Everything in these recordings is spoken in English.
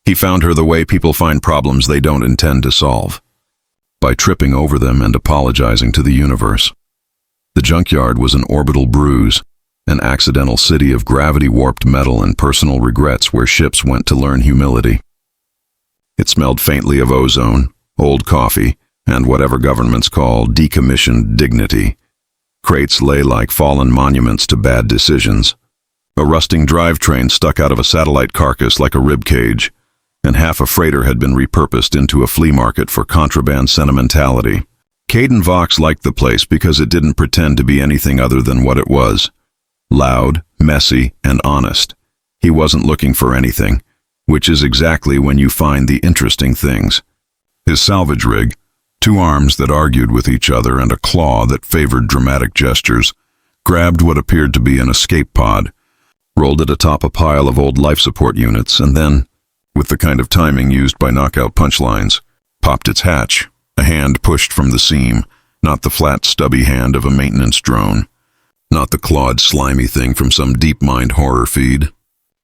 He found her the way people find problems they don't intend to solve, by tripping over them and apologizing to the universe. The junkyard was an orbital bruise, an accidental city of gravity-warped metal and personal regrets where ships went to learn humility. It smelled faintly of ozone, old coffee, and whatever governments call decommissioned dignity. Crates lay like fallen monuments to bad decisions. A rusting drivetrain stuck out of a satellite carcass like a rib cage, and half a freighter had been repurposed into a flea market for contraband sentimentality. Caden Vox liked the place because it didn't pretend to be anything other than what it was. Loud, messy, and honest. He wasn't looking for anything, which is exactly when you find the interesting things. His salvage rig, two arms that argued with each other and a claw that favored dramatic gestures, grabbed what appeared to be an escape pod, rolled it atop a pile of old life support units, and then, with the kind of timing used by knockout punchlines, popped its hatch, a hand pushed from the seam, not the flat, stubby hand of a maintenance drone, not the clawed, slimy thing from some deep-mined horror feed.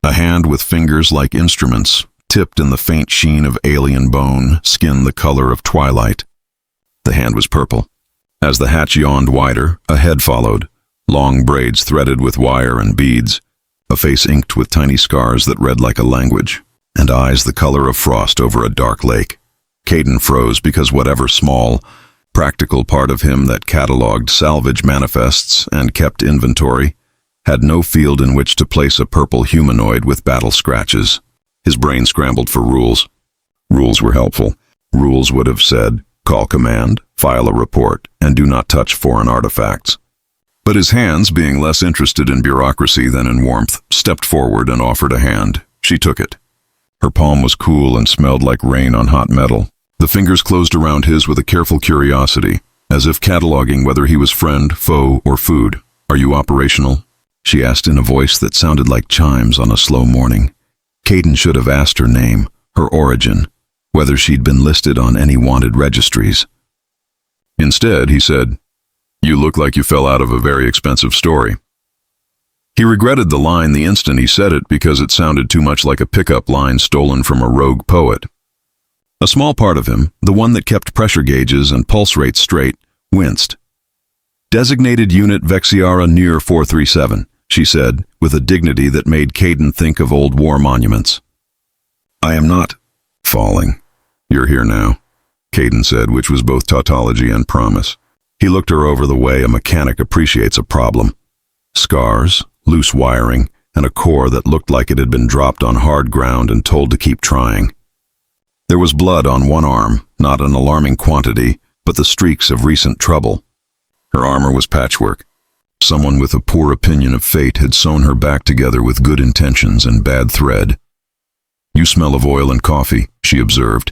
A hand with fingers like instruments, tipped in the faint sheen of alien bone, skin the color of twilight. The hand was purple. As the hatch yawned wider, a head followed, long braids threaded with wire and beads, a face inked with tiny scars that read like a language, and eyes the color of frost over a dark lake. Caden froze because whatever small, practical part of him that cataloged salvage manifests and kept inventory had no field in which to place a purple humanoid with battle scratches. His brain scrambled for rules. Rules were helpful. Rules would have said, call command, file a report, and do not touch foreign artifacts. But his hands, being less interested in bureaucracy than in warmth, stepped forward and offered a hand. She took it. Her palm was cool and smelled like rain on hot metal. The fingers closed around his with a careful curiosity, as if cataloging whether he was friend, foe, or food. Are you operational? She asked in a voice that sounded like chimes on a slow morning. Caden should have asked her name, her origin, whether she'd been listed on any wanted registries. Instead, he said, "You look like you fell out of a very expensive story." He regretted the line the instant he said it because it sounded too much like a pickup line stolen from a rogue poet. A small part of him, the one that kept pressure gauges and pulse rates straight, winced. "Designated Unit Vexiara near 437, she said, with a dignity that made Caden think of old war monuments. "I am not falling. You're here now," Caden said, which was both tautology and promise. He looked her over the way a mechanic appreciates a problem. Scars, loose wiring, and a core that looked like it had been dropped on hard ground and told to keep trying. There was blood on one arm, not an alarming quantity, but the streaks of recent trouble. Her armor was patchwork. Someone with a poor opinion of fate had sewn her back together with good intentions and bad thread. "You smell of oil and coffee," she observed,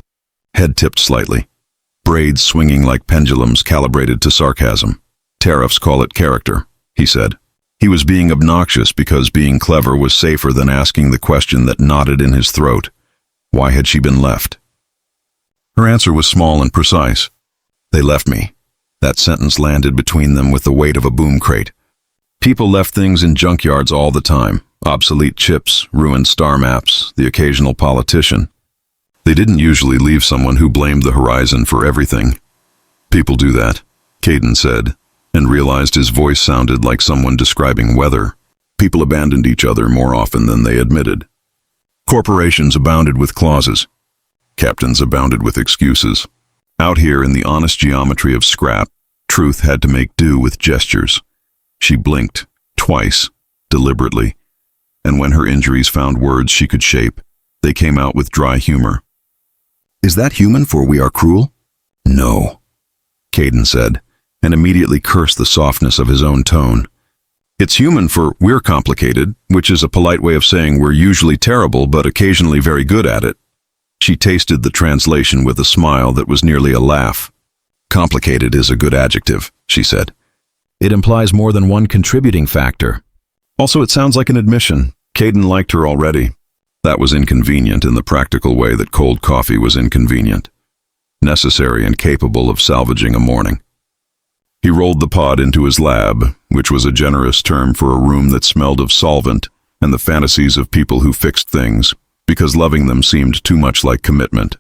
head tipped slightly. Braids swinging like pendulums calibrated to sarcasm. "Tariffs call it character," he said. He was being obnoxious because being clever was safer than asking the question that knotted in his throat. Why had she been left? Her answer was small and precise. "They left me." That sentence landed between them with the weight of a boom crate. People left things in junkyards all the time. Obsolete chips, ruined star maps, the occasional politician. They didn't usually leave someone who blamed the horizon for everything. "People do that," Caden said, and realized his voice sounded like someone describing weather. People abandoned each other more often than they admitted. Corporations abounded with clauses. Captains abounded with excuses. Out here in the honest geometry of scrap, truth had to make do with gestures. She blinked, twice, deliberately, and when her injuries found words she could shape, they came out with dry humor. "Is that human for we are cruel?" "No," Caden said, and immediately cursed the softness of his own tone. "It's human for we're complicated, which is a polite way of saying we're usually terrible but occasionally very good at it." She tasted the translation with a smile that was nearly a laugh. "Complicated is a good adjective," she said. "It implies more than one contributing factor. Also, it sounds like an admission. Caden liked her already. That was inconvenient in the practical way that cold coffee was inconvenient. Necessary and capable of salvaging a morning. He rolled the pod into his lab, which was a generous term for a room that smelled of solvent and the fantasies of people who fixed things, because loving them seemed too much like commitment.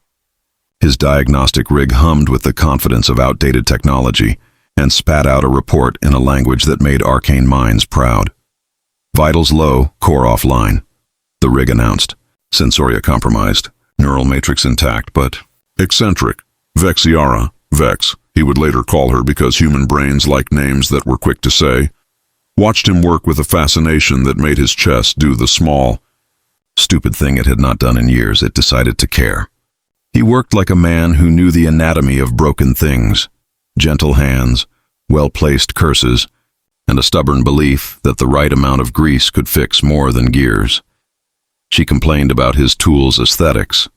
His diagnostic rig hummed with the confidence of outdated technology and spat out a report in a language that made arcane minds proud. Vitals low, core offline, the rig announced. Sensoria compromised, neural matrix intact, but eccentric. Vexiara, Vex, he would later call her because human brains like names that were quick to say, watched him work with a fascination that made his chest do the small, stupid thing it had not done in years. It decided to care. He worked like a man who knew the anatomy of broken things, gentle hands, well-placed curses, and a stubborn belief that the right amount of grease could fix more than gears. She complained about his tool's aesthetics.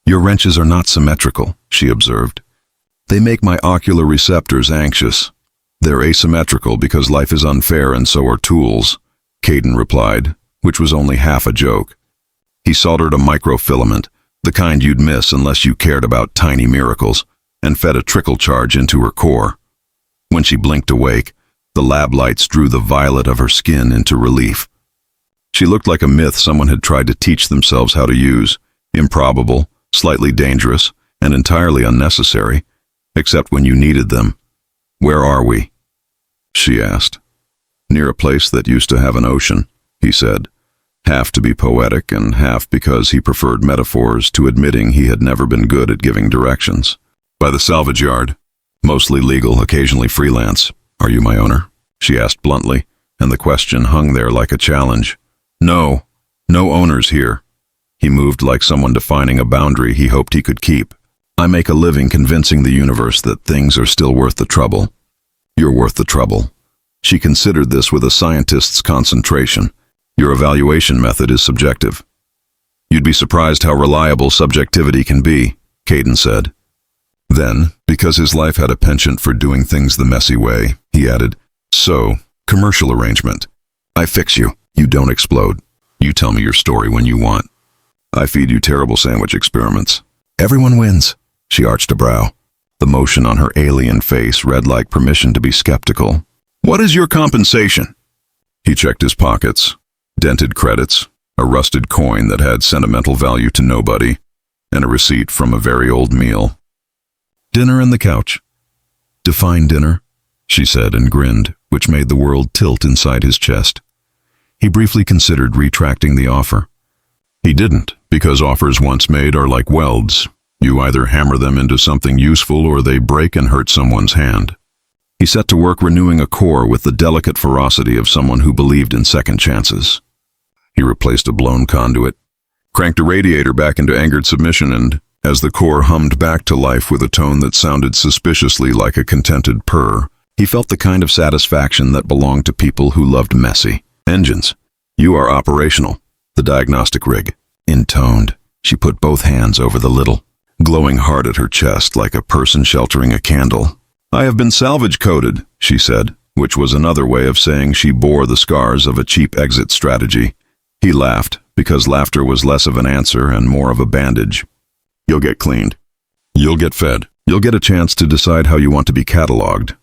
Your wrenches are not symmetrical, she observed. They make my ocular receptors anxious. They're asymmetrical because life is unfair and so are tools, Caden replied, which was only half a joke. He soldered a microfilament, the kind you'd miss unless you cared about tiny miracles, and fed a trickle charge into her core. When she blinked awake, the lab lights drew the violet of her skin into relief. She looked like a myth someone had tried to teach themselves how to use, improbable, slightly dangerous, and entirely unnecessary, except when you needed them. Where are we? She asked. Near a place that used to have an ocean, he said, half to be poetic and half because he preferred metaphors to admitting he had never been good at giving directions. By the salvage yard, mostly legal, occasionally freelance. Are you my owner? She asked bluntly, and the question hung there like a challenge. No owners here. He moved like someone defining a boundary he hoped he could keep. I make a living convincing the universe that things are still worth the trouble. You're worth the trouble. She considered this with a scientist's concentration. Your evaluation method is subjective. You'd be surprised how reliable subjectivity can be, Caden said. Then, because his life had a penchant for doing things the messy way, he added, so, commercial arrangement. I fix you. You don't explode. You tell me your story when you want. I feed you terrible sandwich experiments. Everyone wins. She arched a brow. The motion on her alien face read like permission to be skeptical. What is your compensation? He checked his pockets. Dented credits, a rusted coin that had sentimental value to nobody, and a receipt from a very old meal. Dinner and the couch. Define dinner, she said and grinned, which made the world tilt inside his chest. He briefly considered retracting the offer. He didn't, because offers once made are like welds. You either hammer them into something useful or they break and hurt someone's hand. He set to work renewing a core with the delicate ferocity of someone who believed in second chances. He replaced a blown conduit, cranked a radiator back into angered submission, and, as the core hummed back to life with a tone that sounded suspiciously like a contented purr, he felt the kind of satisfaction that belonged to people who loved messy. Engines. You are operational. The diagnostic rig. Intoned. She put both hands over the little, glowing heart at her chest like a person sheltering a candle. I have been salvage coded, she said, which was another way of saying she bore the scars of a cheap exit strategy. He laughed, because laughter was less of an answer and more of a bandage. You'll get cleaned. You'll get fed. You'll get a chance to decide how you want to be cataloged.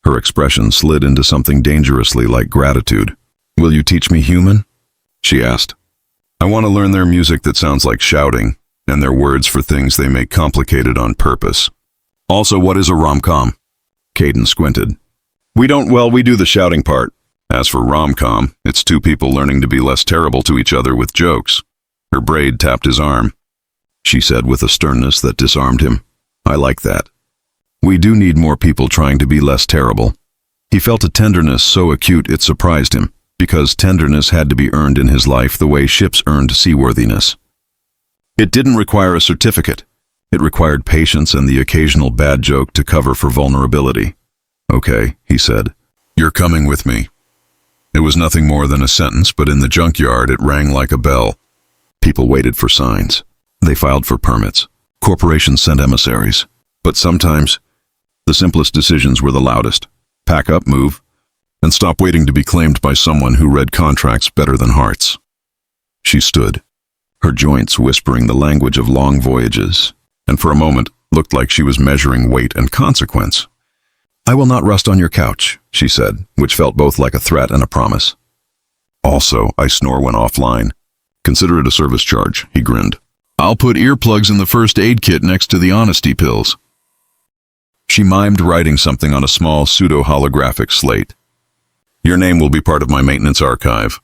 Her expression slid into something dangerously like gratitude. Will you teach me human? She asked. I want to learn their music that sounds like shouting, and their words for things they make complicated on purpose. Also, what is a rom-com? Caden squinted. We do the shouting part. As for rom-com, it's two people learning to be less terrible to each other with jokes. Her braid tapped his arm. She said with a sternness that disarmed him. I like that. We do need more people trying to be less terrible. He felt a tenderness so acute it surprised him, because tenderness had to be earned in his life the way ships earned seaworthiness. It didn't require a certificate. It required patience and the occasional bad joke to cover for vulnerability. Okay, he said. You're coming with me. It was nothing more than a sentence, but in the junkyard it rang like a bell. People waited for signs. They filed for permits. Corporations sent emissaries. But sometimes, the simplest decisions were the loudest. Pack up, move, and stop waiting to be claimed by someone who read contracts better than hearts. She stood, her joints whispering the language of long voyages, and for a moment looked like she was measuring weight and consequence. I will not rust on your couch, she said, which felt both like a threat and a promise. Also, I snore when offline. Consider it a service charge, he grinned. I'll put earplugs in the first aid kit next to the honesty pills. She mimed writing something on a small pseudo-holographic slate. Your name will be part of my maintenance archive.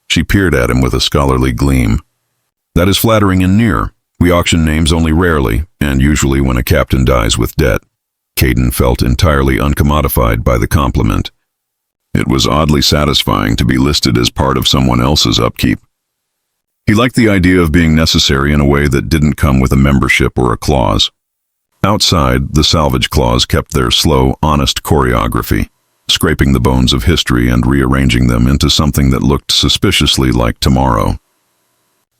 She peered at him with a scholarly gleam. That is flattering and near. We auction names only rarely, and usually when a captain dies with debt. Caden felt entirely uncommodified by the compliment. It was oddly satisfying to be listed as part of someone else's upkeep. He liked the idea of being necessary in a way that didn't come with a membership or a clause. Outside, the salvage clause kept their slow, honest choreography, scraping the bones of history and rearranging them into something that looked suspiciously like tomorrow.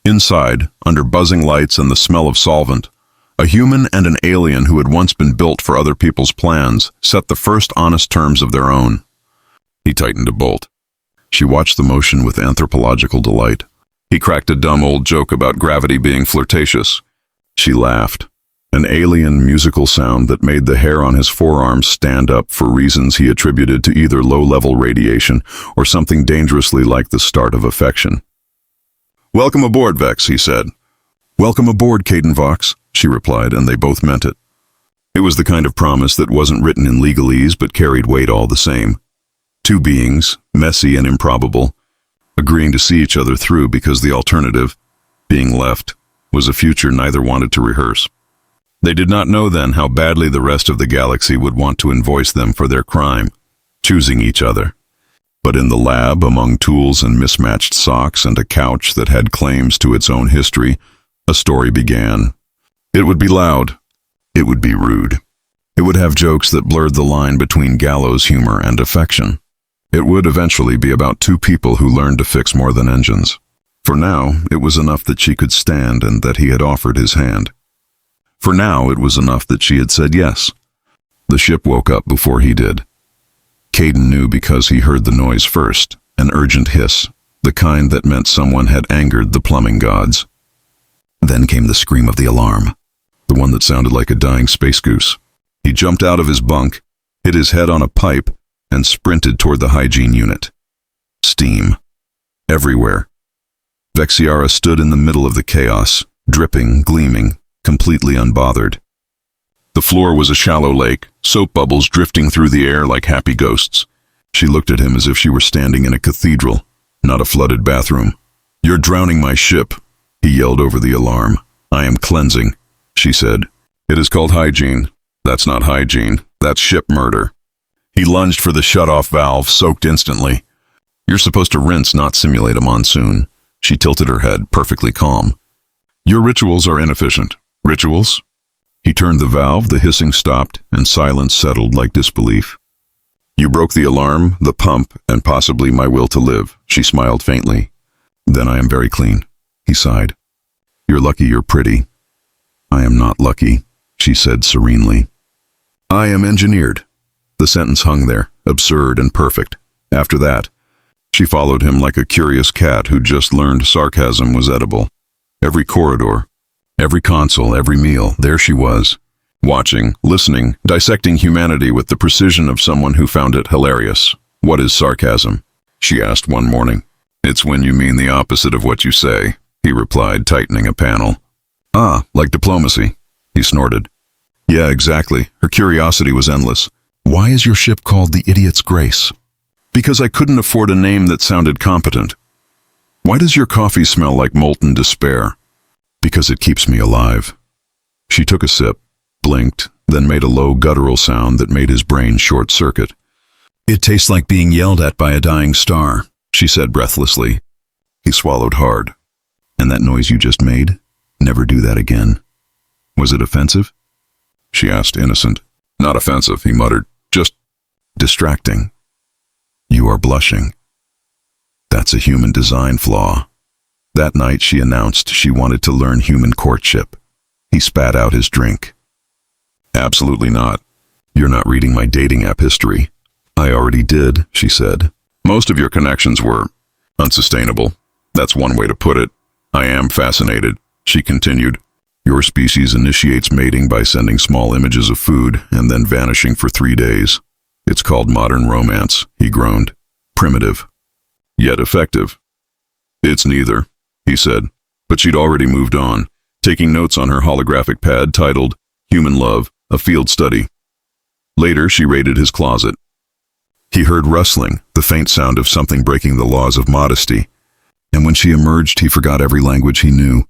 Inside, under buzzing lights and the smell of solvent, a human and an alien who had once been built for other people's plans set the first honest terms of their own. He tightened a bolt. She watched the motion with anthropological delight. He cracked a dumb old joke about gravity being flirtatious. She laughed, an alien musical sound that made the hair on his forearms stand up for reasons he attributed to either low-level radiation or something dangerously like the start of affection. Welcome aboard, Vex, he said. Welcome aboard, Caden Vox, she replied, and they both meant it. It was the kind of promise that wasn't written in legalese but carried weight all the same. Two beings, messy and improbable, agreeing to see each other through because the alternative, being left, was a future neither wanted to rehearse. They did not know then how badly the rest of the galaxy would want to invoice them for their crime, choosing each other. But in the lab, among tools and mismatched socks and a couch that had claims to its own history, a story began. It would be loud. It would be rude. It would have jokes that blurred the line between gallows humor and affection. It would eventually be about two people who learned to fix more than engines. For now, it was enough that she could stand and that he had offered his hand. For now, it was enough that she had said yes. The ship woke up before he did. Caden knew because he heard the noise first, an urgent hiss, the kind that meant someone had angered the plumbing gods. Then came the scream of the alarm, the one that sounded like a dying space goose. He jumped out of his bunk, hit his head on a pipe, and sprinted toward the hygiene unit. Steam. Everywhere. Vexiara stood in the middle of the chaos, dripping, gleaming, completely unbothered. The floor was a shallow lake, soap bubbles drifting through the air like happy ghosts. She looked at him as if she were standing in a cathedral, not a flooded bathroom. You're drowning my ship, he yelled over the alarm. I am cleansing, she said. It is called hygiene. That's not hygiene. That's ship murder. He lunged for the shut-off valve, soaked instantly. You're supposed to rinse, not simulate a monsoon. She tilted her head, perfectly calm. Your rituals are inefficient. Rituals? He turned the valve, the hissing stopped, and silence settled like disbelief. You broke the alarm, the pump, and possibly my will to live, she smiled faintly. Then I am very clean, he sighed. You're lucky you're pretty. I am not lucky, she said serenely. I am engineered. The sentence hung there, absurd and perfect. After that, she followed him like a curious cat who just learned sarcasm was edible. Every corridor, every console, every meal, there she was, watching, listening, dissecting humanity with the precision of someone who found it hilarious. What is sarcasm? She asked one morning. It's when you mean the opposite of what you say, he replied, tightening a panel. Ah, like diplomacy, he snorted. Yeah, exactly. Her curiosity was endless. Why is your ship called the Idiot's Grace? Because I couldn't afford a name that sounded competent. Why does your coffee smell like molten despair? Because it keeps me alive. She took a sip, blinked, then made a low guttural sound that made his brain short-circuit. It tastes like being yelled at by a dying star, she said breathlessly. He swallowed hard. And that noise you just made? Never do that again. Was it offensive? She asked, innocent. Not offensive, he muttered. Just distracting. You are blushing. That's a human design flaw. That night she announced she wanted to learn human courtship. He spat out his drink. Absolutely not. You're not reading my dating app history. I already did, she said. Most of your connections were unsustainable. That's one way to put it. I am fascinated, she continued. Your species initiates mating by sending small images of food and then vanishing for 3 days. It's called modern romance, he groaned. Primitive, yet effective. It's neither. he said, but she'd already moved on, taking notes on her holographic pad titled Human Love, a Field Study. Later, she raided his closet. He heard rustling, the faint sound of something breaking the laws of modesty. And when she emerged, he forgot every language he knew.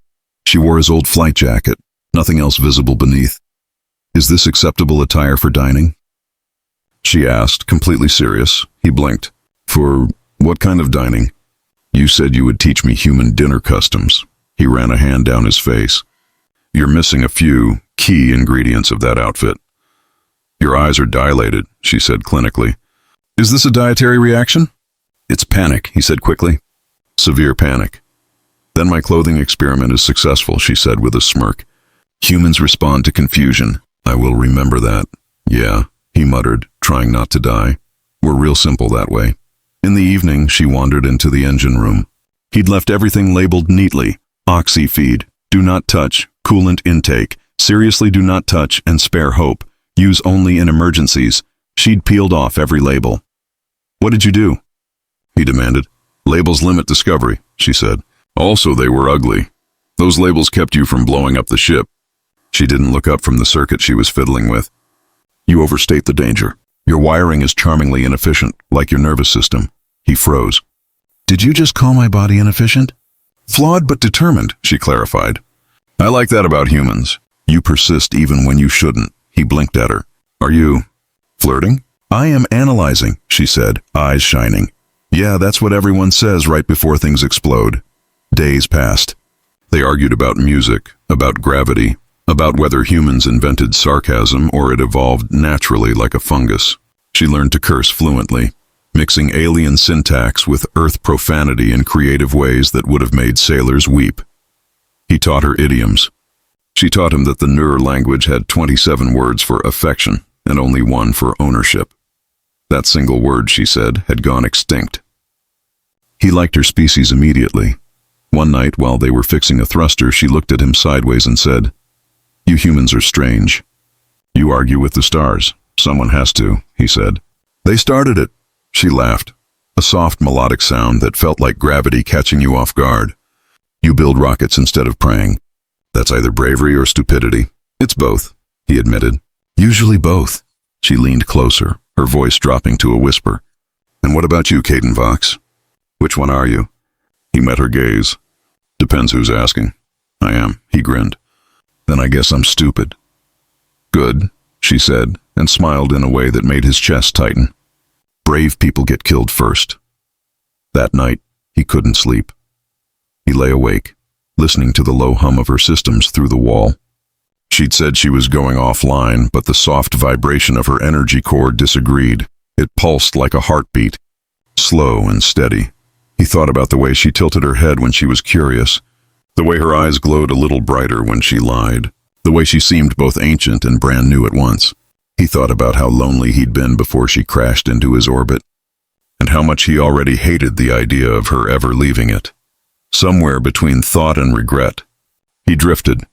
She wore his old flight jacket, nothing else visible beneath. "Is this acceptable attire for dining?" she asked, completely serious. He blinked. "For what kind of dining?" "You said you would teach me human dinner customs." He ran a hand down his face. "You're missing a few key ingredients of that outfit." "Your eyes are dilated," she said clinically. "Is this a dietary reaction?" "It's panic," he said quickly. "Severe panic." "Then my clothing experiment is successful," she said with a smirk. "Humans respond to confusion. I will remember that." "Yeah," he muttered, trying not to die. "We're real simple that way." In the evening, she wandered into the engine room. He'd left everything labeled neatly. Oxy feed, do not touch, coolant intake, seriously do not touch, and spare hope, use only in emergencies. She'd peeled off every label. "What did you do?" he demanded. "Labels limit discovery," she said. "Also, they were ugly. Those labels kept you from blowing up the ship." She didn't look up from the circuit she was fiddling with. "You overstate the danger. Your wiring is charmingly inefficient, like your nervous system." He froze. "Did you just call my body inefficient?" "Flawed but determined," she clarified. "I like that about humans. You persist even when you shouldn't." He blinked at her. "Are you flirting?" "I am analyzing," she said, eyes shining. "Yeah, that's what everyone says right before things explode." Days passed. They argued about music, about gravity, about whether humans invented sarcasm or it evolved naturally like a fungus. She learned to curse fluently, mixing alien syntax with earth profanity in creative ways that would have made sailors weep. He taught her idioms. She taught him that the Nur language had 27 words for affection and only one for ownership. That single word, she said, had gone extinct. He liked her species immediately. One night, while they were fixing a thruster, she looked at him sideways and said, "You humans are strange. You argue with the stars. Someone has to," he said. "They started it." She laughed, a soft melodic sound that felt like gravity catching you off guard. "You build rockets instead of praying. That's either bravery or stupidity." "It's both," he admitted. "Usually both." She leaned closer, her voice dropping to a whisper. "And what about you, Caden Vox? Which one are you?" He met her gaze. "Depends who's asking." "I am," he grinned. "Then I guess I'm stupid." "Good," she said, and smiled in a way that made his chest tighten. "Brave people get killed first." That night, he couldn't sleep. He lay awake, listening to the low hum of her systems through the wall. She'd said she was going offline, but the soft vibration of her energy core disagreed. It pulsed like a heartbeat, slow and steady. He thought about the way she tilted her head when she was curious, the way her eyes glowed a little brighter when she lied, the way she seemed both ancient and brand new at once. He thought about how lonely he'd been before she crashed into his orbit, and how much he already hated the idea of her ever leaving it. Somewhere between thought and regret, he drifted.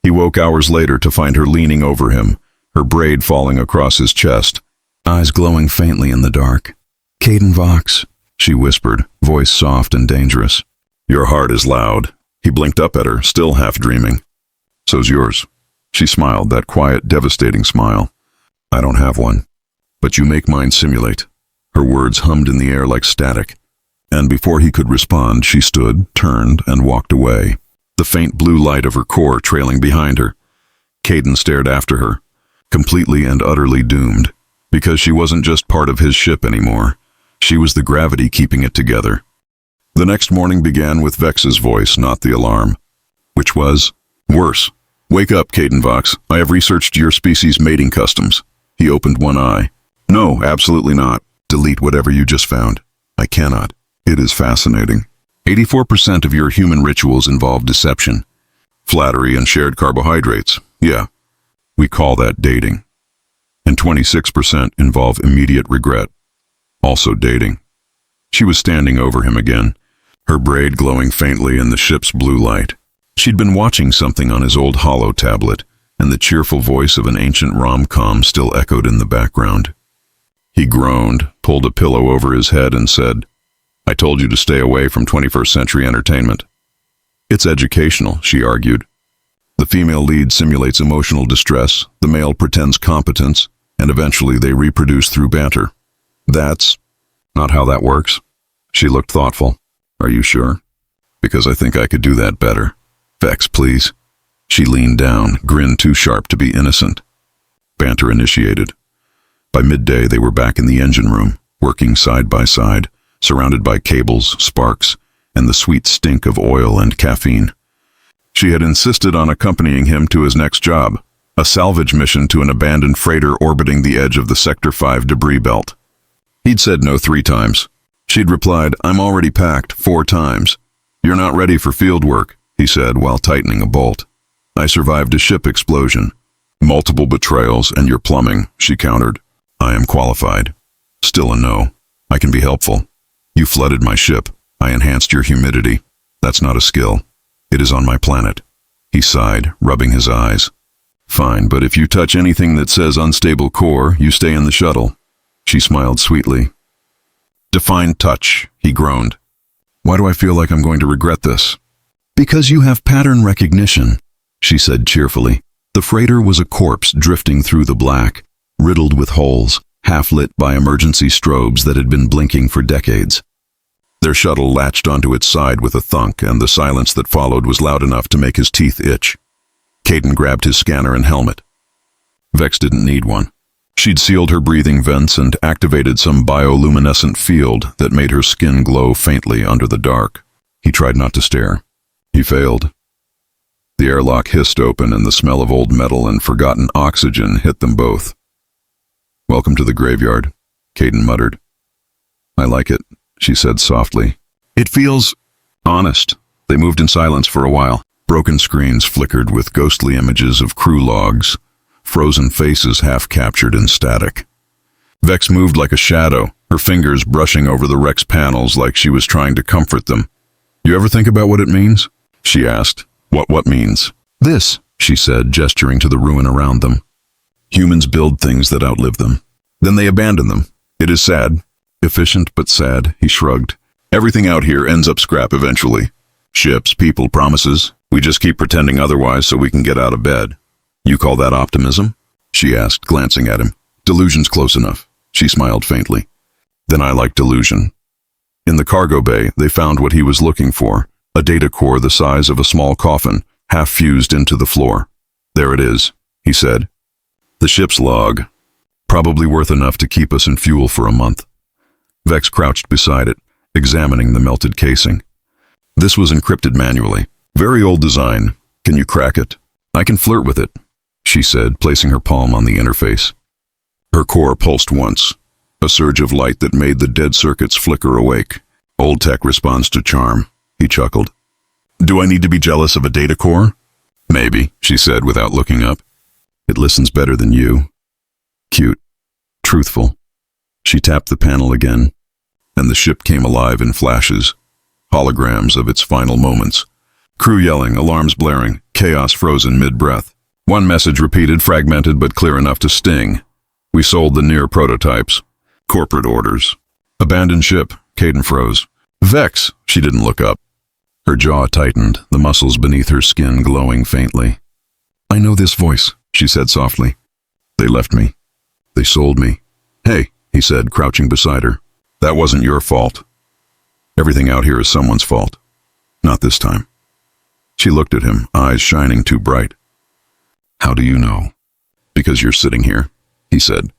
He woke hours later to find her leaning over him, her braid falling across his chest, eyes glowing faintly in the dark. "Caden Vox," she whispered, voice soft and dangerous. "Your heart is loud." He blinked up at her, still half dreaming. "So's yours." She smiled, that quiet, devastating smile. "I don't have one, but you make mine simulate." Her words hummed in the air like static. And before he could respond, she stood, turned, and walked away, the faint blue light of her core trailing behind her. Caden stared after her, completely and utterly doomed, because she wasn't just part of his ship anymore. She was the gravity keeping it together. The next morning began with Vex's voice, not the alarm, which was, "Worse. Wake up, Caden Vox. I have researched your species' mating customs." He opened one eye. "No, absolutely not. Delete whatever you just found." "I cannot. It is fascinating. 84% of your human rituals involve deception, flattery, and shared carbohydrates. Yeah, we call that dating. And 26% involve immediate regret, also dating." She was standing over him again, her braid glowing faintly in the ship's blue light. She'd been watching something on his old holo tablet, and the cheerful voice of an ancient rom-com still echoed in the background. He groaned, pulled a pillow over his head, and said, "I told you to stay away from 21st century entertainment." It's educational, she argued. The female lead simulates emotional distress, the male pretends competence, and eventually they reproduce through banter. That's not how that works. She looked thoughtful. Are you sure? Because I think I could do that better. Vex, please. She leaned down, grin too sharp to be innocent. Banter initiated. By midday, they were back in the engine room, working side by side, surrounded by cables, sparks, and the sweet stink of oil and caffeine. She had insisted on accompanying him to his next job, a salvage mission to an abandoned freighter orbiting the edge of the Sector 5 debris belt. He'd said no 3 times. She'd replied, "I'm already packed," 4 times. "You're not ready for field work," he said while tightening a bolt. "I survived a ship explosion." "Multiple betrayals and your plumbing," she countered. "I am qualified." Still a no. "I can be helpful." "You flooded my ship. I enhanced your humidity. That's not a skill. It is on my planet." He sighed, rubbing his eyes. "Fine, but if you touch anything that says unstable core, you stay in the shuttle." She smiled sweetly. "Define touch," he groaned. "Why do I feel like I'm going to regret this?" "Because you have pattern recognition," she said cheerfully. The freighter was a corpse drifting through the black, riddled with holes, half-lit by emergency strobes that had been blinking for decades. Their shuttle latched onto its side with a thunk, and the silence that followed was loud enough to make his teeth itch. Caden grabbed his scanner and helmet. Vex didn't need one. She'd sealed her breathing vents and activated some bioluminescent field that made her skin glow faintly under the dark. He tried not to stare. He failed. The airlock hissed open and the smell of old metal and forgotten oxygen hit them both. "Welcome to the graveyard," Caden muttered. "I like it," she said softly. "It feels honest." They moved in silence for a while. Broken screens flickered with ghostly images of crew logs, frozen faces half captured in static. Vex moved like a shadow, her fingers brushing over the wreck's panels like she was trying to comfort them. "You ever think about what it means?" she asked. What means?" "This," she said, gesturing to the ruin around them. "Humans build things that outlive them. Then they abandon them. It is sad. Efficient but sad," he shrugged. "Everything out here ends up scrap eventually. Ships, people, promises. We just keep pretending otherwise so we can get out of bed." "You call that optimism?" she asked, glancing at him. "Delusion's close enough." She smiled faintly. "Then I like delusion." In the cargo bay, they found what he was looking for, a data core the size of a small coffin, half fused into the floor. "There it is," he said. "The ship's log. Probably worth enough to keep us in fuel for a month." Vex crouched beside it, examining the melted casing. "This was encrypted manually. Very old design. Can you crack it?" "I can flirt with it," she said, placing her palm on the interface. Her core pulsed once, a surge of light that made the dead circuits flicker awake. "Old tech responds to charm," he chuckled. "Do I need to be jealous of a data core?" "Maybe," she said without looking up. "It listens better than you." "Cute. Truthful." She tapped the panel again, and the ship came alive in flashes, holograms of its final moments. Crew yelling, alarms blaring, chaos frozen mid-breath. One message repeated, fragmented but clear enough to sting. "We sold the near prototypes. Corporate orders." "Abandoned ship." Caden froze. "Vex." She didn't look up. Her jaw tightened, the muscles beneath her skin glowing faintly. "I know this voice," she said softly. "They left me. They sold me." "Hey," he said, crouching beside her. "That wasn't your fault. Everything out here is someone's fault. Not this time." She looked at him, eyes shining too bright. "How do you know?" "Because you're sitting here," he said.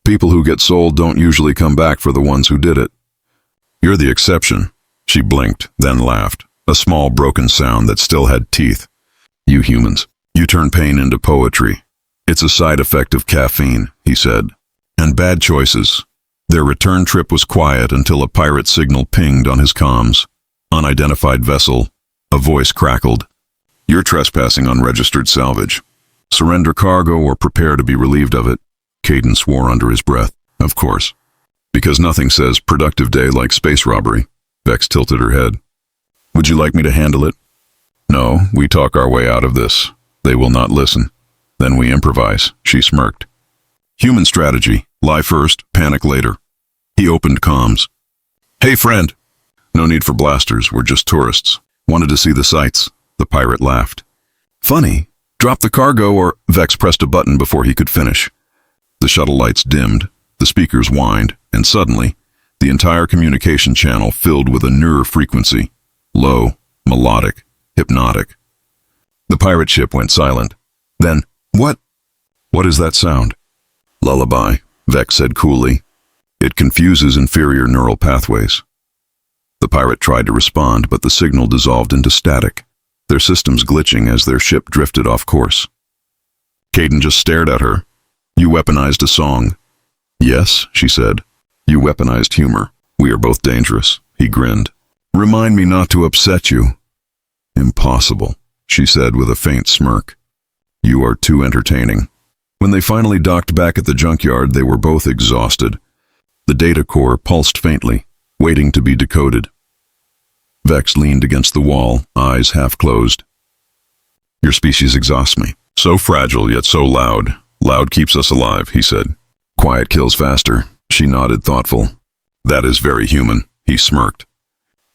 "People who get sold don't usually come back for the ones who did it. You're the exception." She blinked, then laughed, a small broken sound that still had teeth. "You humans, you turn pain into poetry. It's a side effect of caffeine," he said. "And bad choices." Their return trip was quiet until a pirate signal pinged on his comms. "Unidentified vessel." A voice crackled. "You're trespassing on registered salvage. Surrender cargo or prepare to be relieved of it." Caden swore under his breath. "Of course. Because nothing says productive day like space robbery." Vex tilted her head. "Would you like me to handle it?" "No, we talk our way out of this. They will not listen. Then we improvise," she smirked. "Human strategy. Lie first, panic later." He opened comms. "Hey, friend." "No need for blasters, we're just tourists." Wanted to see the sights, the pirate laughed. Funny. Drop the cargo or... Vex pressed a button before he could finish. The shuttle lights dimmed, the speakers whined, and suddenly, the entire communication channel filled with a near frequency. Low, melodic, hypnotic. The pirate ship went silent. Then, what? What is that sound? Lullaby, Vex said coolly. It confuses inferior neural pathways. The pirate tried to respond, but the signal dissolved into static, their systems glitching as their ship drifted off course. Caden just stared at her. You weaponized a song. Yes, she said. You weaponized humor. We are both dangerous. He grinned. Remind me not to upset you. Impossible, she said with a faint smirk. You are too entertaining. When they finally docked back at the junkyard, they were both exhausted. The data core pulsed faintly, waiting to be decoded. Vex leaned against the wall, eyes half closed. Your species exhausts me. So fragile, yet so loud. Loud keeps us alive, he said. Quiet kills faster. She nodded, thoughtful. That is very human, he smirked.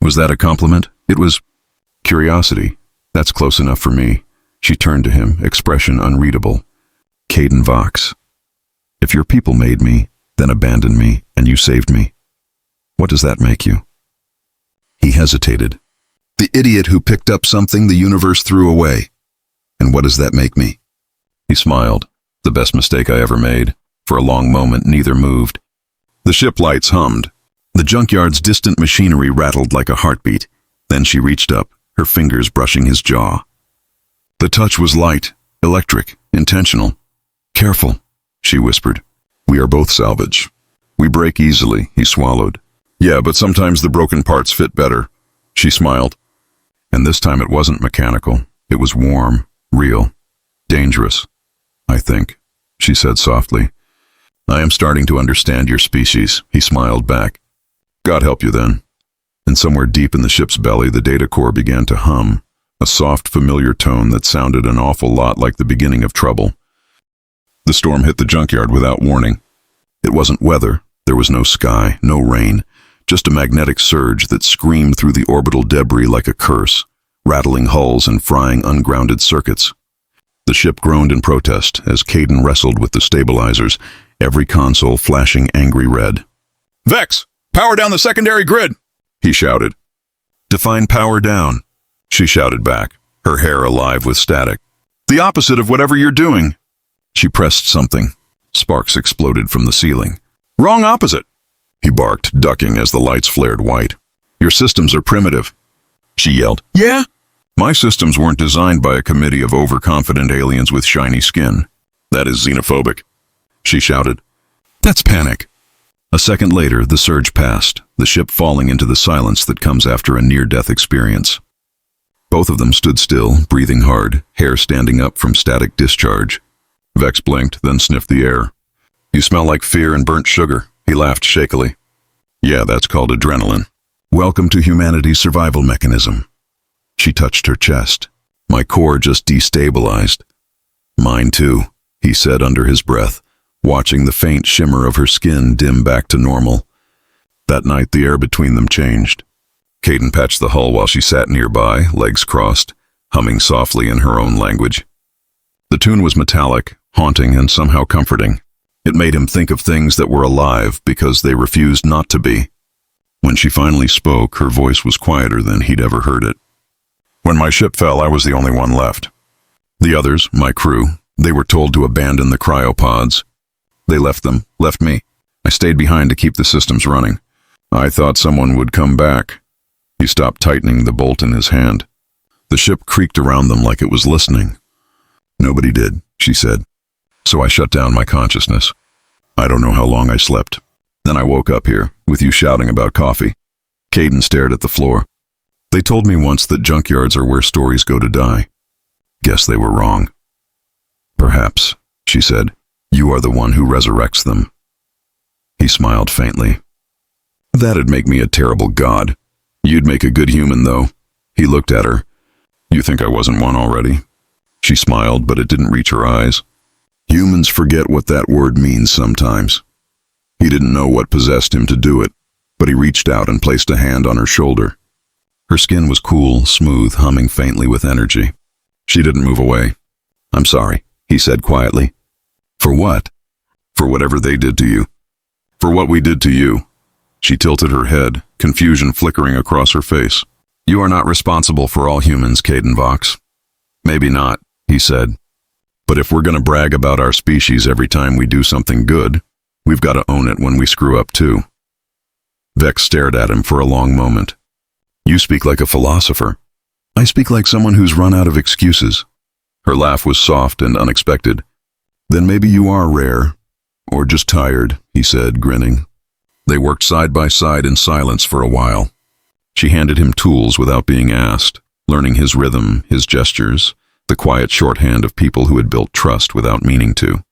Was that a compliment? It was curiosity. That's close enough for me. She turned to him, expression unreadable. Caden Vox. If your people made me, then abandoned me, and you saved me, what does that make you? He hesitated. The idiot who picked up something the universe threw away. And what does that make me? He smiled. The best mistake I ever made. For a long moment, neither moved. The ship lights hummed. The junkyard's distant machinery rattled like a heartbeat. Then she reached up, her fingers brushing his jaw. The touch was light, electric, intentional. Careful, she whispered. We are both salvage. We break easily, he swallowed. Yeah, but sometimes the broken parts fit better. She smiled. And this time it wasn't mechanical. It was warm, real, dangerous. I think, she said softly. I am starting to understand your species, he smiled back. God help you then. And somewhere deep in the ship's belly, the data core began to hum, a soft, familiar tone that sounded an awful lot like the beginning of trouble. The storm hit the junkyard without warning. It wasn't weather. There was no sky, no rain, just a magnetic surge that screamed through the orbital debris like a curse, rattling hulls and frying ungrounded circuits. The ship groaned in protest as Caden wrestled with the stabilizers, every console flashing angry red. Vex! Power down the secondary grid! He shouted. Define power down, she shouted back, her hair alive with static. The opposite of whatever you're doing. She pressed something. Sparks exploded from the ceiling. Wrong opposite, he barked, ducking as the lights flared white. Your systems are primitive. She yelled. Yeah? My systems weren't designed by a committee of overconfident aliens with shiny skin. That is xenophobic, she shouted. That's panic. A second later, the surge passed, the ship falling into the silence that comes after a near-death experience. Both of them stood still, breathing hard, hair standing up from static discharge. Vex blinked, then sniffed the air. You smell like fear and burnt sugar, he laughed shakily. Yeah, that's called adrenaline. Welcome to humanity's survival mechanism. She touched her chest. My core just destabilized. Mine too, he said under his breath, watching the faint shimmer of her skin dim back to normal. That night, the air between them changed. Caden patched the hull while she sat nearby, legs crossed, humming softly in her own language. The tune was metallic, haunting, and somehow comforting. It made him think of things that were alive because they refused not to be. When she finally spoke, her voice was quieter than he'd ever heard it. When my ship fell, I was the only one left. The others, my crew, they were told to abandon the cryopods. They left me. I stayed behind to keep the systems running. I thought someone would come back. He stopped tightening the bolt in his hand. The ship creaked around them like it was listening. Nobody did, she said. So I shut down my consciousness. I don't know how long I slept. Then I woke up here, with you shouting about coffee. Caden stared at the floor. They told me once that junkyards are where stories go to die. Guess they were wrong. Perhaps, she said, you are the one who resurrects them. He smiled faintly. That'd make me a terrible god. You'd make a good human, though. He looked at her. You think I wasn't one already? She smiled, but it didn't reach her eyes. Humans forget what that word means sometimes. He didn't know what possessed him to do it, but he reached out and placed a hand on her shoulder. Her skin was cool, smooth, humming faintly with energy. She didn't move away. "I'm sorry," he said quietly. "For what?" "For whatever they did to you. For what we did to you." She tilted her head, confusion flickering across her face. "You are not responsible for all humans, Caden Vox." "Maybe not," he said. "But if we're going to brag about our species every time we do something good, we've got to own it when we screw up too." Vex stared at him for a long moment. "You speak like a philosopher." "I speak like someone who's run out of excuses." Her laugh was soft and unexpected. "Then maybe you are rare, or just tired," he said, grinning. They worked side by side in silence for a while. She handed him tools without being asked, learning his rhythm, his gestures, the quiet shorthand of people who had built trust without meaning to.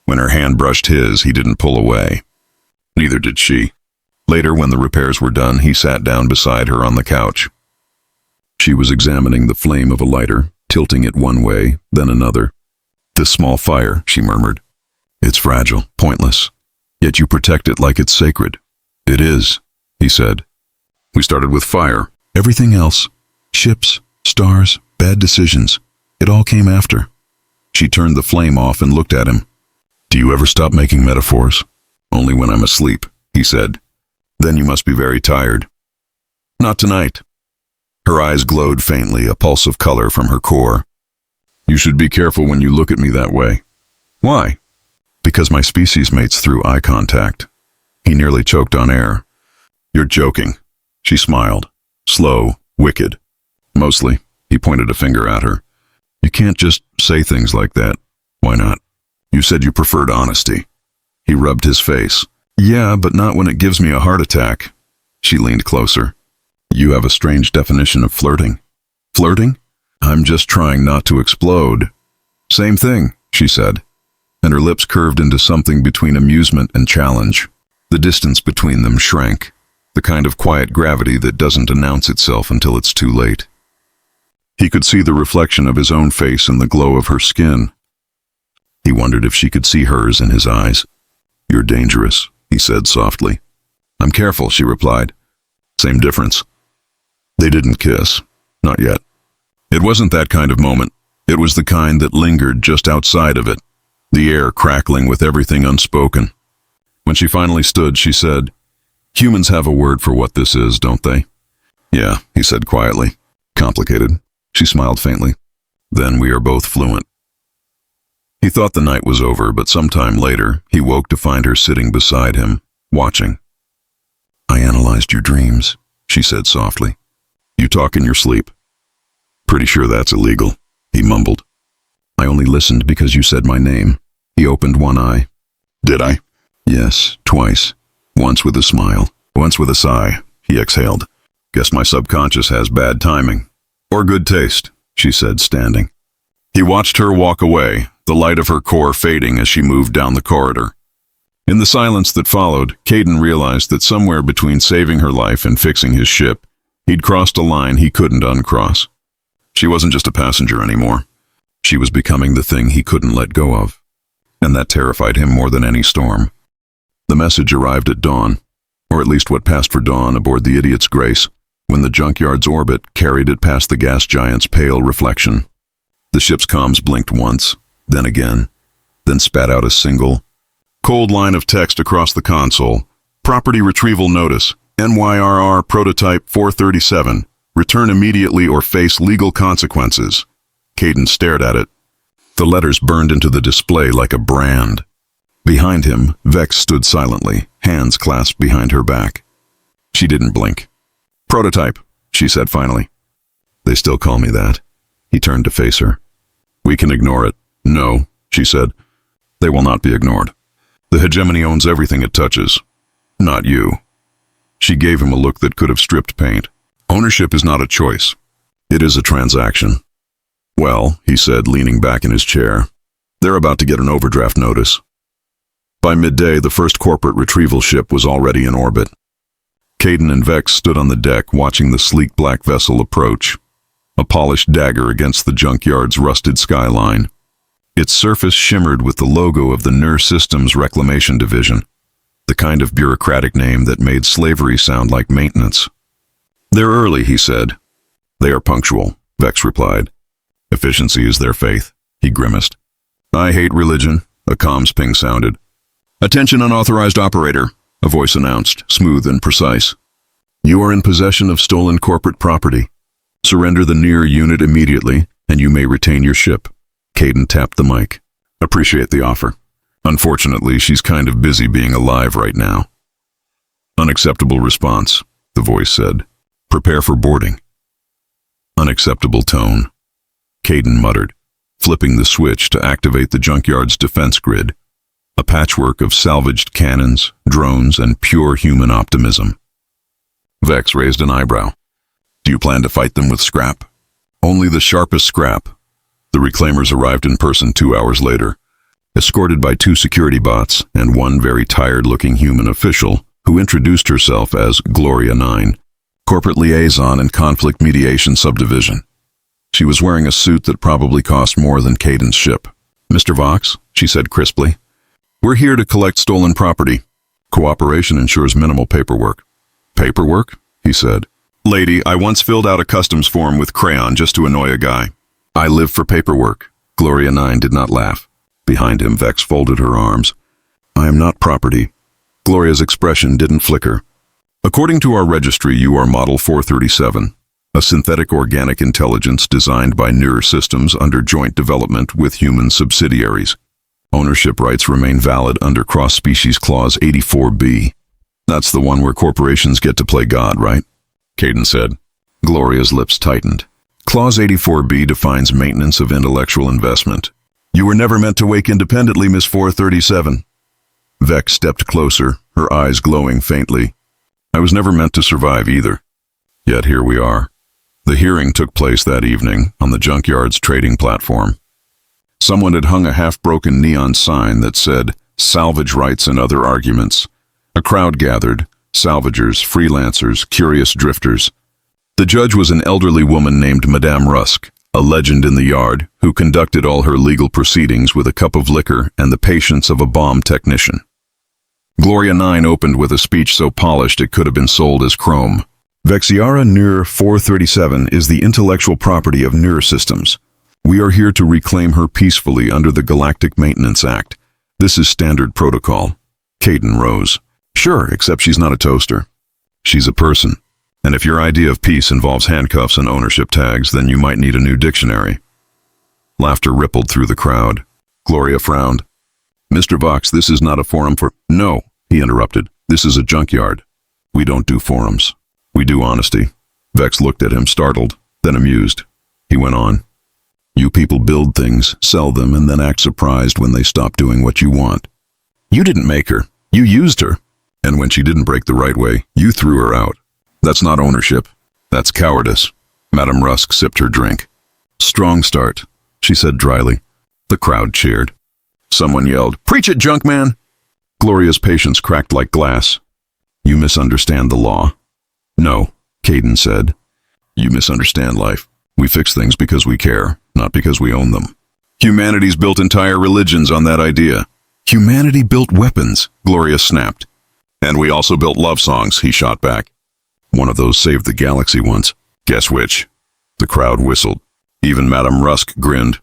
When her hand brushed his, he didn't pull away. Neither did she. Later, when the repairs were done, he sat down beside her on the couch. She was examining the flame of a lighter, tilting it one way, then another. "This small fire," she murmured. "It's fragile, pointless. Yet you protect it like it's sacred." "It is," he said. "We started with fire. Everything else, ships, stars, bad decisions, it all came after." She turned the flame off and looked at him. "Do you ever stop making metaphors?" "Only when I'm asleep," he said. "Then you must be very tired." "Not tonight." Her eyes glowed faintly, a pulse of color from her core. "You should be careful when you look at me that way." "Why?" "Because my species mates through eye contact." He nearly choked on air. "You're joking." She smiled. Slow, wicked. "Mostly." He pointed a finger at her. "You can't just say things like that." "Why not?" "You said you preferred honesty." He rubbed his face. "Yeah, but not when it gives me a heart attack." She leaned closer. "You have a strange definition of flirting." "Flirting?" "I'm just trying not to explode." "Same thing," she said, and her lips curved into something between amusement and challenge. The distance between them shrank, the kind of quiet gravity that doesn't announce itself until it's too late. He could see the reflection of his own face in the glow of her skin. He wondered if she could see hers in his eyes. "You're dangerous," he said softly. "I'm careful," she replied. Same difference. They didn't kiss. Not yet. It wasn't that kind of moment. It was the kind that lingered just outside of it, the air crackling with everything unspoken. When she finally stood, she said, "Humans have a word for what this is, don't they?" "Yeah," he said quietly. "Complicated." She smiled faintly. "Then we are both fluent." He thought the night was over, but sometime later, he woke to find her sitting beside him, watching. "I analyzed your dreams," she said softly. "You talk in your sleep." "Pretty sure that's illegal," he mumbled. "I only listened because you said my name." He opened one eye. "Did I?" "Yes, twice. Once with a smile, once with a sigh," he exhaled. "Guess my subconscious has bad timing." "Or good taste," she said, standing. He watched her walk away, the light of her core fading as she moved down the corridor. In the silence that followed, Caden realized that somewhere between saving her life and fixing his ship, he'd crossed a line he couldn't uncross. She wasn't just a passenger anymore. She was becoming the thing he couldn't let go of. And that terrified him more than any storm. The message arrived at dawn, or at least what passed for dawn aboard the Idiot's Grace, when the junkyard's orbit carried it past the gas giant's pale reflection. The ship's comms blinked once, then again, then spat out a single, cold line of text across the console. "Property retrieval notice. NYRR prototype 437. Return immediately or face legal consequences." Caden stared at it. The letters burned into the display like a brand. Behind him, Vex stood silently, hands clasped behind her back. She didn't blink. "Prototype," she said finally. "They still call me that." He turned to face her. "We can ignore it." "No," she said. "They will not be ignored. The hegemony owns everything it touches. Not you." She gave him a look that could have stripped paint. "Ownership is not a choice. It is a transaction." "Well," he said, leaning back in his chair, "they're about to get an overdraft notice." By midday, the first corporate retrieval ship was already in orbit. Caden and Vex stood on the deck watching the sleek black vessel approach, a polished dagger against the junkyard's rusted skyline. Its surface shimmered with the logo of the NER Systems Reclamation Division, the kind of bureaucratic name that made slavery sound like maintenance. They're early, he said. They are punctual, Vex replied. Efficiency is their faith, he grimaced. I hate religion, a comms ping sounded. Attention unauthorized operator, a voice announced, smooth and precise. You are in possession of stolen corporate property. Surrender the near unit immediately, and you may retain your ship. Caden tapped the mic. Appreciate the offer. Unfortunately, she's kind of busy being alive right now. Unacceptable response, the voice said. Prepare for boarding. Unacceptable tone. Caden muttered, flipping the switch to activate the junkyard's defense grid. A patchwork of salvaged cannons, drones, and pure human optimism. Vex raised an eyebrow. Do you plan to fight them with scrap? Only the sharpest scrap. The reclaimers arrived in person 2 hours later, escorted by 2 security bots and one very tired-looking human official who introduced herself as Gloria 9, corporate liaison and conflict mediation subdivision. She was wearing a suit that probably cost more than Caden's ship. Mr. Vox, she said crisply, we're here to collect stolen property. Cooperation ensures minimal paperwork. Paperwork? He said. Lady, I once filled out a customs form with crayon just to annoy a guy. I live for paperwork. Gloria 9 did not laugh. Behind him, Vex folded her arms. I am not property. Gloria's expression didn't flicker. According to our registry, you are Model 437, a synthetic organic intelligence designed by Neuer Systems under joint development with human subsidiaries. Ownership rights remain valid under Cross-Species Clause 84B. That's the one where corporations get to play God, right? Caden said. Gloria's lips tightened. Clause 84B defines maintenance of intellectual investment. You were never meant to wake independently, Miss 437. Vex stepped closer, her eyes glowing faintly. I was never meant to survive either. Yet here we are. The hearing took place that evening on the junkyard's trading platform. Someone had hung a half-broken neon sign that said, Salvage rights and other arguments. A crowd gathered, salvagers, freelancers, curious drifters. The judge was an elderly woman named Madame Rusk, a legend in the yard, who conducted all her legal proceedings with a cup of liquor and the patience of a bomb technician. Gloria 9 opened with a speech so polished it could have been sold as chrome. Vexiara Neuer 437 is the intellectual property of Neuer Systems. We are here to reclaim her peacefully under the Galactic Maintenance Act. This is standard protocol. Caden rose. Sure, except she's not a toaster. She's a person. And if your idea of peace involves handcuffs and ownership tags, then you might need a new dictionary. Laughter rippled through the crowd. Gloria frowned. Mr. Vox, this is not a forum for— No, he interrupted. This is a junkyard. We don't do forums. We do honesty. Vex looked at him, startled, then amused. He went on. You people build things, sell them, and then act surprised when they stop doing what you want. You didn't make her. You used her. And when she didn't break the right way, you threw her out. That's not ownership. That's cowardice. Madame Rusk sipped her drink. Strong start, she said dryly. The crowd cheered. Someone yelled, Preach it, Junkman! Gloria's patience cracked like glass. You misunderstand the law. No, Caden said. You misunderstand life. We fix things because we care, not because we own them. Humanity's built entire religions on that idea. Humanity built weapons, Gloria snapped. And we also built love songs, he shot back. One of those saved the galaxy once. Guess which? The crowd whistled. Even Madame Rusk grinned.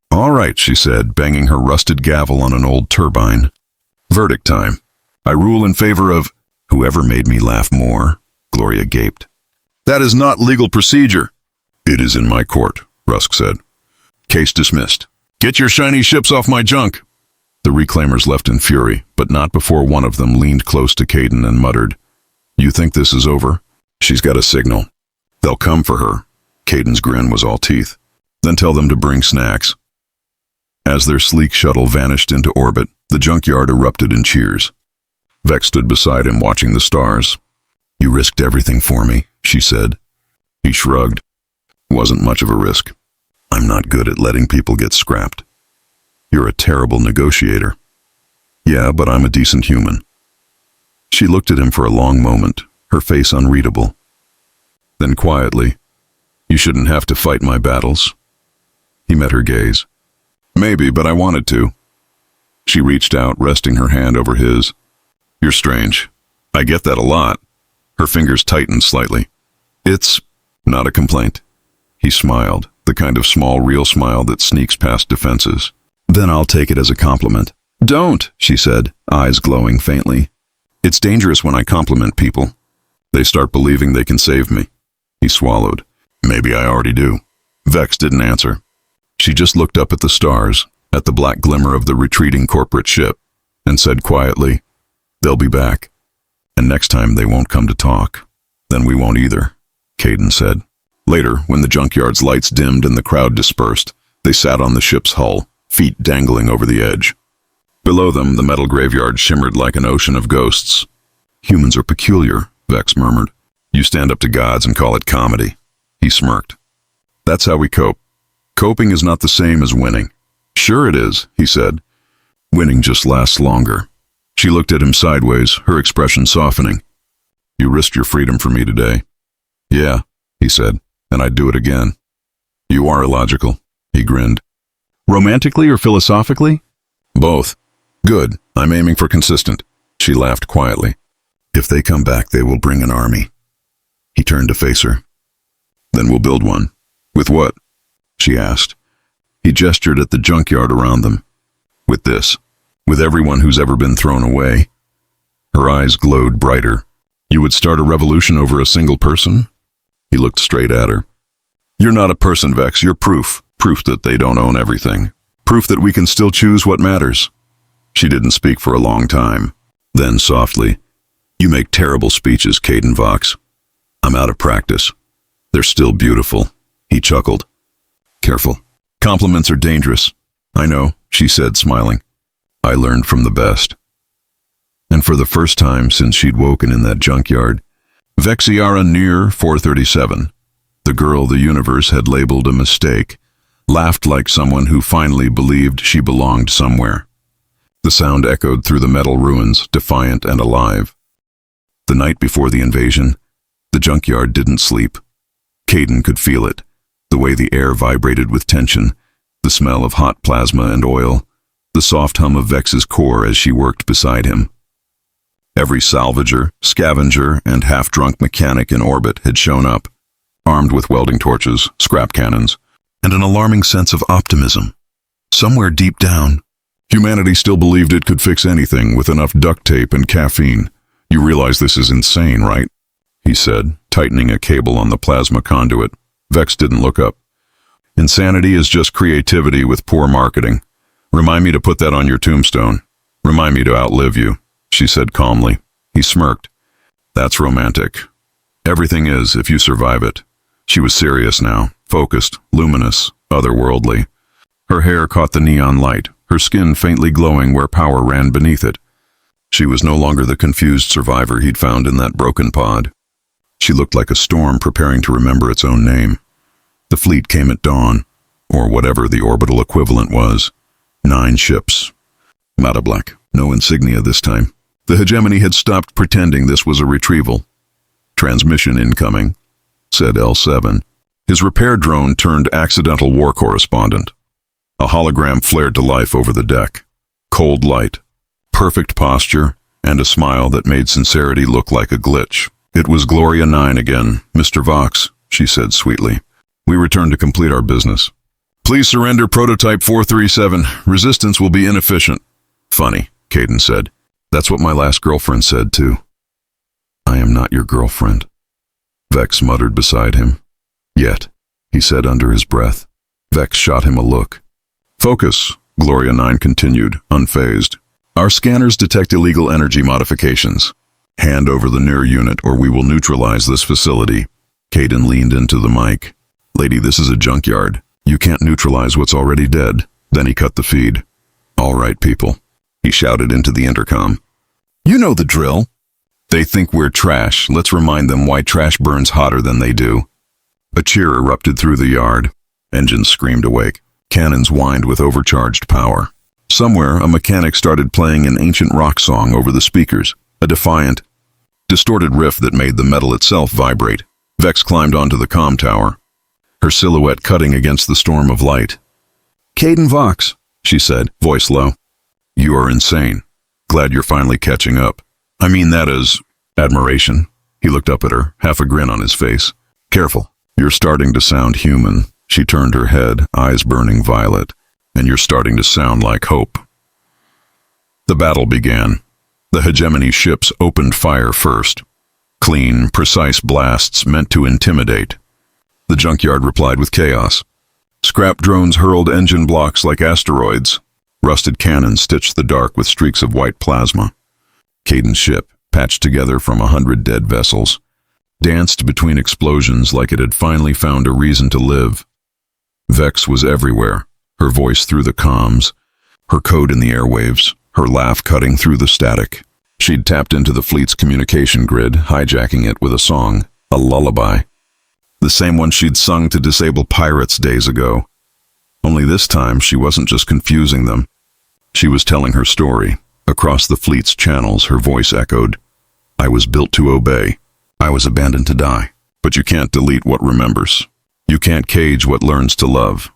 All right, she said, banging her rusted gavel on an old turbine. Verdict time. I rule in favor of— Whoever made me laugh more, Gloria gaped. That is not legal procedure. It is in my court, Rusk said. Case dismissed. Get your shiny ships off my junk. The reclaimers left in fury, but not before one of them leaned close to Caden and muttered, You think this is over? She's got a signal. They'll come for her. Caden's grin was all teeth. Then tell them to bring snacks. As their sleek shuttle vanished into orbit, the junkyard erupted in cheers. Vex stood beside him watching the stars. You risked everything for me, she said. He shrugged. Wasn't much of a risk. I'm not good at letting people get scrapped. You're a terrible negotiator. Yeah, but I'm a decent human. She looked at him for a long moment, her face unreadable. Then quietly, You shouldn't have to fight my battles. He met her gaze. Maybe, but I wanted to. She reached out, resting her hand over his. You're strange. I get that a lot. Her fingers tightened slightly. It's not a complaint. He smiled, the kind of small, real smile that sneaks past defenses. Then I'll take it as a compliment. Don't, she said, eyes glowing faintly. It's dangerous when I compliment people. They start believing they can save me. He swallowed. Maybe I already do. Vex didn't answer. She just looked up at the stars, at the black glimmer of the retreating corporate ship, and said quietly, "They'll be back. And next time they won't come to talk. Then we won't either," Caden said. Later, when the junkyard's lights dimmed and the crowd dispersed, they sat on the ship's hull, feet dangling over the edge. Below them, the metal graveyard shimmered like an ocean of ghosts. "Humans are peculiar," Vex murmured. "You stand up to gods and call it comedy." He smirked. "That's how we cope. Coping is not the same as winning." "Sure it is," he said. "Winning just lasts longer." She looked at him sideways, her expression softening. "You risked your freedom for me today." "Yeah," he said, "and I'd do it again." "You are illogical," he grinned. "Romantically or philosophically?" "Both." "Good, I'm aiming for consistent." She laughed quietly. "If they come back, they will bring an army." He turned to face her. "Then we'll build one." "With what?" she asked. He gestured at the junkyard around them. "With this. With everyone who's ever been thrown away." Her eyes glowed brighter. "You would start a revolution over a single person?" He looked straight at her. "You're not a person, Vex. You're proof. Proof that they don't own everything. Proof that we can still choose what matters." She didn't speak for a long time. Then, softly, "You make terrible speeches, Caden Vox. I'm out of practice. They're still beautiful." He chuckled. "Careful. Compliments are dangerous." "I know," she said, smiling. "I learned from the best." And for the first time since she'd woken in that junkyard, Vexiara near 437, the girl the universe had labeled a mistake, laughed like someone who finally believed she belonged somewhere. The sound echoed through the metal ruins, defiant and alive. The night before the invasion, the junkyard didn't sleep. Caden could feel it, the way the air vibrated with tension, the smell of hot plasma and oil, the soft hum of Vex's core as she worked beside him. Every salvager, scavenger, and half-drunk mechanic in orbit had shown up, armed with welding torches, scrap cannons, and an alarming sense of optimism. Somewhere deep down, humanity still believed it could fix anything with enough duct tape and caffeine. "You realize this is insane, right?" he said, tightening a cable on the plasma conduit. Vex didn't look up. "Insanity is just creativity with poor marketing. Remind me to put that on your tombstone. Remind me to outlive you," she said calmly. He smirked. "That's romantic. Everything is if you survive it." She was serious now, focused, luminous, otherworldly. Her hair caught the neon light, her skin faintly glowing where power ran beneath it. She was no longer the confused survivor he'd found in that broken pod. She looked like a storm preparing to remember its own name. The fleet came at dawn, or whatever the orbital equivalent was. 9 ships. Matablak, no insignia this time. The hegemony had stopped pretending this was a retrieval. "Transmission incoming," said L7. His repair drone turned accidental war correspondent. A hologram flared to life over the deck. Cold light, perfect posture, and a smile that made sincerity look like a glitch. "It was Gloria 9 again, Mr. Vox," she said sweetly. "We return to complete our business. Please surrender prototype 437. Resistance will be inefficient." "Funny," Caden said. "That's what my last girlfriend said, too." "I am not your girlfriend," Vex muttered beside him. "Yet," he said under his breath. Vex shot him a look. "Focus," Gloria 9 continued, unfazed. "Our scanners detect illegal energy modifications. Hand over the near unit or we will neutralize this facility." Caden leaned into the mic. "Lady, this is a junkyard. You can't neutralize what's already dead." Then he cut the feed. "All right, people," he shouted into the intercom. "You know the drill. They think we're trash. Let's remind them why trash burns hotter than they do." A cheer erupted through the yard. Engines screamed awake. Cannons whined with overcharged power. Somewhere, a mechanic started playing an ancient rock song over the speakers, a defiant, distorted riff that made the metal itself vibrate. Vex climbed onto the comm tower, her silhouette cutting against the storm of light. "Caden Vox," she said, voice low. "You are insane. Glad you're finally catching up. I mean that as admiration." He looked up at her, half a grin on his face. Careful. You're starting to sound human. She turned her head, eyes burning violet. And you're starting to sound like hope. The battle began. The hegemony ships opened fire first. Clean, precise blasts meant to intimidate. The junkyard replied with chaos. Scrap drones hurled engine blocks like asteroids. Rusted cannons stitched the dark with streaks of white plasma. Caden's ship, patched together from 100 dead vessels, danced between explosions like it had finally found a reason to live. Vex was everywhere, her voice through the comms, her code in the airwaves, her laugh cutting through the static. She'd tapped into the fleet's communication grid, hijacking it with a song, a lullaby. The same one she'd sung to disable pirates days ago. Only this time, she wasn't just confusing them. She was telling her story. Across the fleet's channels, her voice echoed, I was built to obey. I was abandoned to die. But you can't delete what remembers. You can't cage what learns to love.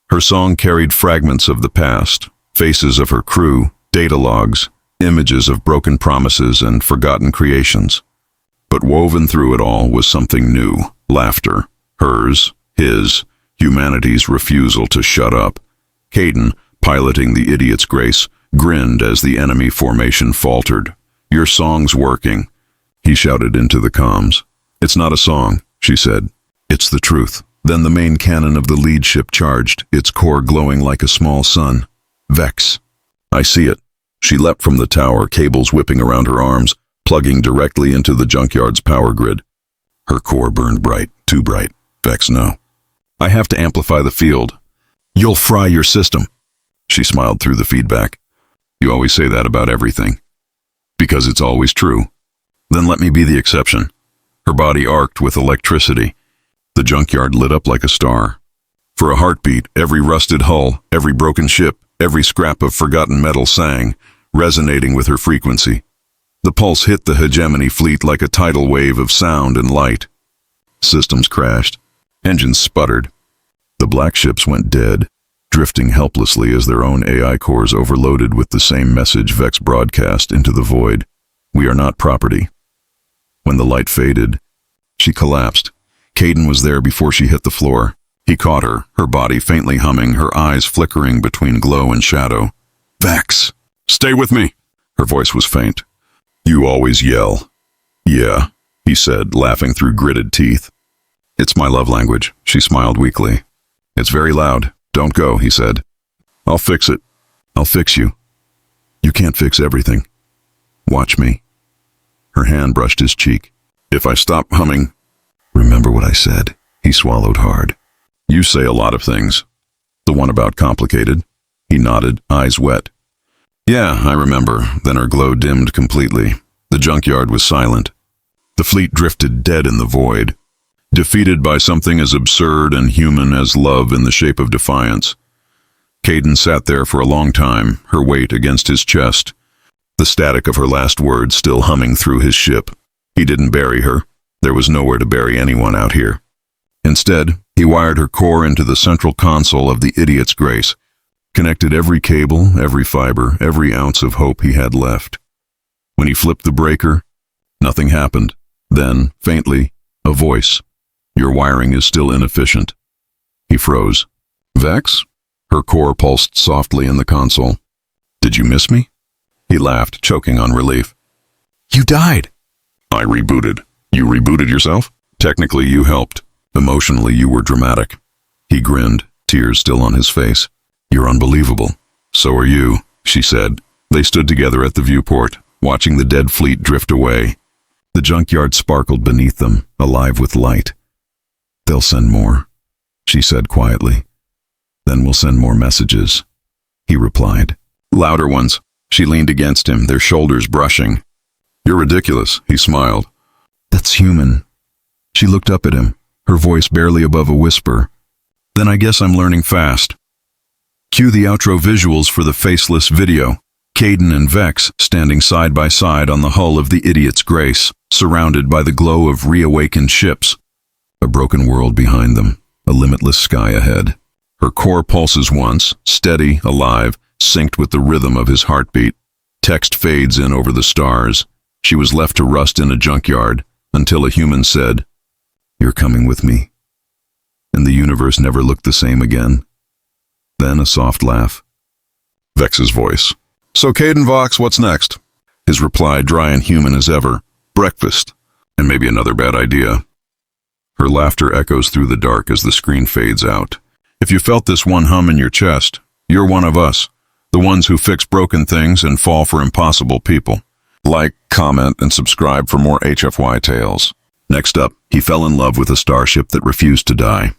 Her song carried fragments of the past, faces of her crew, data logs, images of broken promises and forgotten creations. But woven through it all was something new, laughter, hers, his, humanity's refusal to shut up. Caden, piloting the idiot's grace, grinned as the enemy formation faltered. Your song's working, he shouted into the comms. It's not a song, she said. It's the truth. Then the main cannon of the lead ship charged, its core glowing like a small sun. Vex. I see it. She leapt from the tower, cables whipping around her arms, plugging directly into the junkyard's power grid. Her core burned bright, too bright. Vex, no. I have to amplify the field. You'll fry your system. She smiled through the feedback. You always say that about everything. Because it's always true. Then let me be the exception. Her body arced with electricity. The junkyard lit up like a star. For a heartbeat, every rusted hull, every broken ship, every scrap of forgotten metal sang, resonating with her frequency. The pulse hit the hegemony fleet like a tidal wave of sound and light. Systems crashed. Engines sputtered. The black ships went dead, drifting helplessly as their own AI cores overloaded with the same message Vex broadcast into the void. We are not property. When the light faded, she collapsed. Caden was there before she hit the floor. He caught her, her body faintly humming, her eyes flickering between glow and shadow. Vex, stay with me. Her voice was faint. You always yell. Yeah, he said, laughing through gritted teeth. It's my love language, she smiled weakly. It's very loud. Don't go, he said. I'll fix it. I'll fix you. You can't fix everything. Watch me. Her hand brushed his cheek. If I stop humming... Remember what I said. He swallowed hard. You say a lot of things. The one about complicated. He nodded, eyes wet. Yeah, I remember. Then her glow dimmed completely. The junkyard was silent. The fleet drifted dead in the void, defeated by something as absurd and human as love in the shape of defiance. Caden sat there for a long time, her weight against his chest, the static of her last words still humming through his ship. He didn't bury her. There was nowhere to bury anyone out here. Instead, he wired her core into the central console of the idiot's grace, connected every cable, every fiber, every ounce of hope he had left. When he flipped the breaker, nothing happened. Then, faintly, a voice. Your wiring is still inefficient. He froze. Vex? Her core pulsed softly in the console. Did you miss me? He laughed, choking on relief. You died. I rebooted. You rebooted yourself? Technically, you helped. Emotionally, you were dramatic. He grinned, tears still on his face. You're unbelievable. So are you, she said. They stood together at the viewport, watching the dead fleet drift away. The junkyard sparkled beneath them, alive with light. They'll send more, she said quietly. Then we'll send more messages, he replied. Louder ones. She leaned against him, their shoulders brushing. You're ridiculous, he smiled. That's human. She looked up at him, her voice barely above a whisper. Then I guess I'm learning fast. Cue the outro visuals for the faceless video. Caden and Vex standing side by side on the hull of the idiot's grace, surrounded by the glow of reawakened ships. A broken world behind them, a limitless sky ahead. Her core pulses once, steady, alive, synced with the rhythm of his heartbeat. Text fades in over the stars. She was left to rust in a junkyard, until a human said, You're coming with me. And the universe never looked the same again. Then a soft laugh. Vex's voice. So Caden Vox, what's next? His reply dry and human as ever. Breakfast. And maybe another bad idea. Her laughter echoes through the dark as the screen fades out. If you felt this one hum in your chest, you're one of us. The ones who fix broken things and fall for impossible people. Like, comment, and subscribe for more HFY tales. Next up, he fell in love with a starship that refused to die.